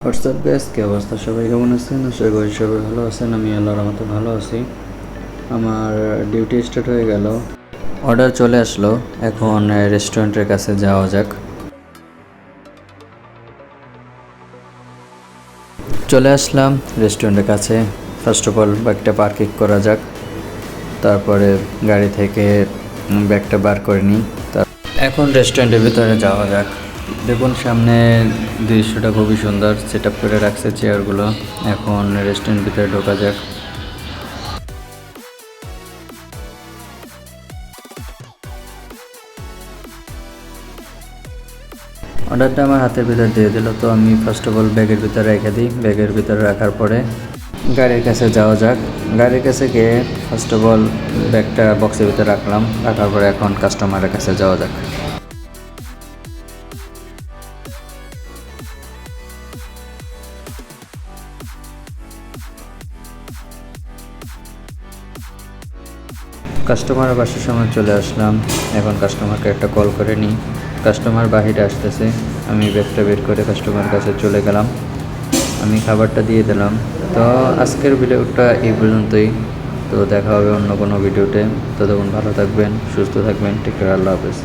WhatsApp guys, কি অবস্থা? সবাই কেমন আছেন? আশা করি সবাই ভালো আছেন। আমি আল্লাহর রহমতে ভালো আছি। আমার ডিউটি স্টার্ট হয়ে গেল, অর্ডার চলে আসলো। এখন রেস্টুরেন্টের কাছে যাওয়া যাক। চলে আসলাম রেস্টুরেন্টের কাছে। ফার্স্ট অফ অল ব্যাগটা পার্কিং করা যাক, তারপরে গাড়ি থেকে ব্যাগটা বার করে নিই। এখন রেস্টুরেন্টের ভিতরে যাওয়া যাক। দেখুন সামনে দৃশ্যটা খুবই সুন্দর, সেট আপ করে রাখছে চেয়ারগুলো। এখন রেস্টুরেন্ট ভিতরে ঢোকা যাক। অর্ডারটা আমার হাতের ভিতর দিয়ে দিল, তো আমি ফার্স্ট অফ অল ব্যাগের ভিতরে রেখে দিই। ব্যাগের ভিতরে রাখার পরে গাড়ির কাছে যাওয়া যাক। গাড়ির কাছে গিয়ে ফার্স্ট অফ অল ব্যাগটা বক্সের ভিতরে রাখলাম। রাখার পরে এখন কাস্টমারের কাছে যাওয়া যাক। কাস্টমারের বাসার সময় চলে আসলাম। এখন কাস্টমারকে একটা কল করে নিই। কাস্টমার বাহিরে আসতেছে। আমি ব্যাগটা বের করে কাস্টমারের কাছে চলে গেলাম। আমি খাবারটা দিয়ে দিলাম। তো আজকের ভিডিওটা এই পর্যন্তই। তো দেখা হবে অন্য কোনো ভিডিওতে। ততক্ষণ ভালো থাকবেন, সুস্থ থাকবেন। টেক কেয়ার, আল্লাহ হাফেজ।